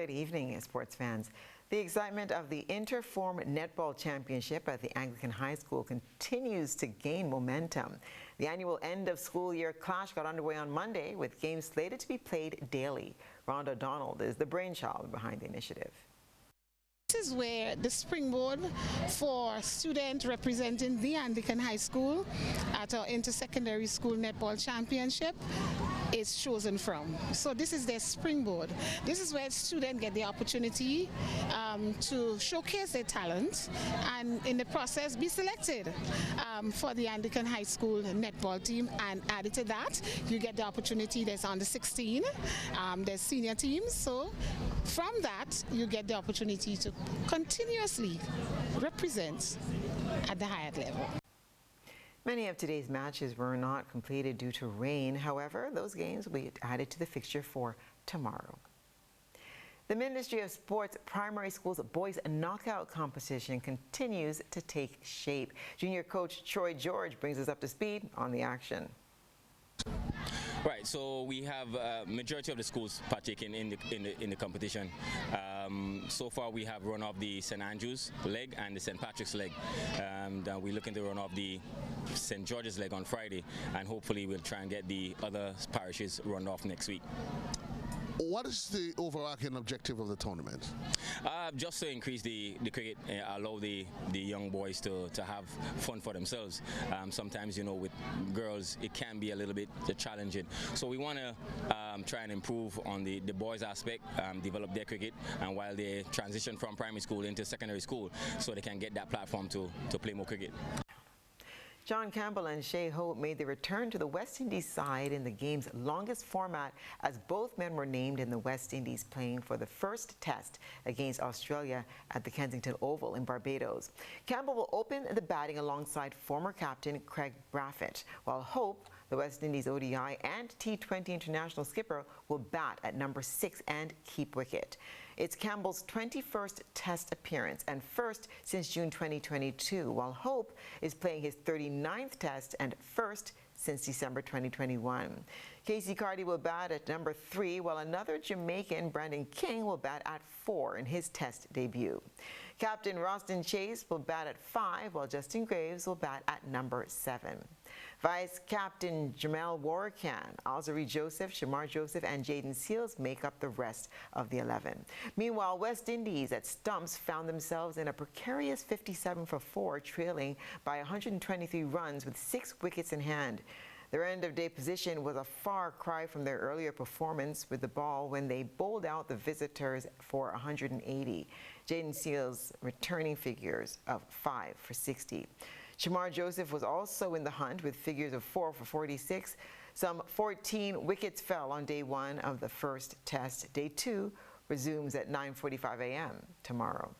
Good evening, sports fans. The excitement of the Interform Netball Championship at the Anglican High School continues to gain momentum. The annual end-of-school year clash got underway on Monday with games slated to be played daily. Rhonda Donald is the brainchild behind the initiative. This is where the springboard for students representing the Anglican High School at our Inter-Secondary School Netball Championship is chosen from. So this is their springboard. This is where students get the opportunity to showcase their talent and in the process be selected for the Anglican High School netball team. And added to that, you get the opportunity, there's under 16, there's senior teams. So from that, you get the opportunity to continuously represent at the higher level. Many of today's matches were not completed due to rain. However, those games will be added to the fixture for tomorrow. The Ministry of Sports Primary Schools Boys Knockout Competition continues to take shape. Junior coach Troy George brings us up to speed on the action. Right, so we have majority of the schools partaking in the competition. So far we have run off the St. Andrews leg and the St. Patrick's leg. We're looking to run off the St. George's leg on Friday, and hopefully we'll try and get the other parishes run off next week. What is the overarching objective of the tournament? Just to increase the cricket, allow the young boys to have fun for themselves. Sometimes, you know, with girls it can be a little bit challenging. So we want to try and improve on the boys aspect, develop their cricket, and while they transition from primary school into secondary school, so they can get that platform to play more cricket. John Campbell and Shea Hope made their return to the West Indies side in the game's longest format, as both men were named in the West Indies playing for the first test against Australia at the Kensington Oval in Barbados. Campbell will open the batting alongside former captain Craig Braffett, while Hope, the West Indies ODI and T20 international skipper, will bat at number 6 and keep wicket. It's Campbell's 21st Test appearance and first since June 2022, while Hope is playing his 39th Test and first since December 2021. Casey Carty will bat at number 3, while another Jamaican, Brandon King, will bat at 4 in his Test debut. Captain Roston Chase will bat at 5, while Justin Graves will bat at number 7. Vice Captain Jamel Warrican, Alzari Joseph, Shamar Joseph, and Jaden Seals make up the rest of the 11. Meanwhile, West Indies at stumps found themselves in a precarious 57 for 4, trailing by 123 runs with 6 wickets in hand. Their end-of-day position was a far cry from their earlier performance with the ball when they bowled out the visitors for 180. Jaden Seals returning figures of 5 for 60. Shamar Joseph was also in the hunt with figures of 4 for 46. Some 14 wickets fell on day 1 of the first test. Day 2 resumes at 9:45 a.m. tomorrow.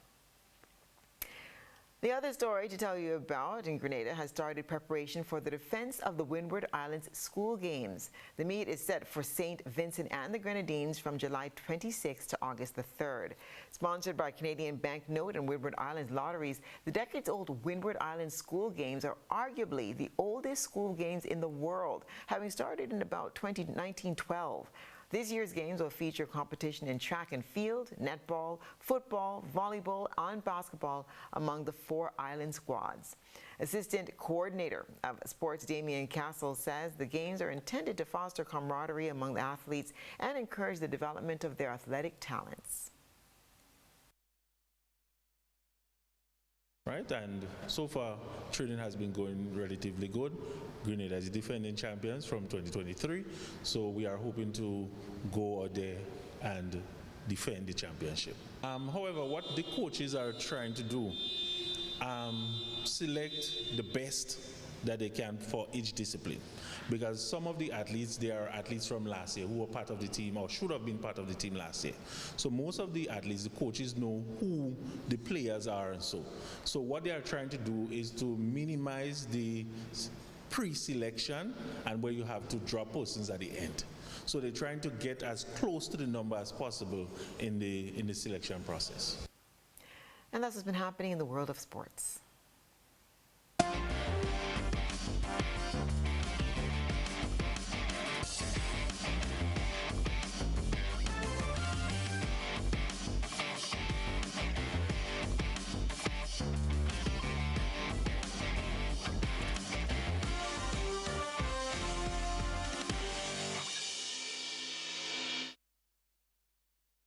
The other story to tell you about in Grenada has started preparation for the defense of the Windward Islands school games. The meet is set for St. Vincent and the Grenadines from July 26th to August the 3rd. Sponsored by Canadian Banknote and Windward Islands Lotteries, the decades-old Windward Islands school games are arguably the oldest school games in the world, having started in about 1912. This year's games will feature competition in track and field, netball, football, volleyball, and basketball among the 4 island squads. Assistant Coordinator of Sports Damien Castle says the games are intended to foster camaraderie among the athletes and encourage the development of their athletic talents. Right, and so far training has been going relatively good. Grenada is defending champions from 2023, so we are hoping to go out there and defend the championship. However, what the coaches are trying to do, select the best that they can for each discipline, because some of the athletes, they are athletes from last year who were part of the team or should have been part of the team last year. So most of the athletes, the coaches know who the players are, and so what they are trying to do is to minimize the pre-selection and where you have to drop persons at the end. So they're trying to get as close to the number as possible in the selection process. And that's what's been happening in the world of sports.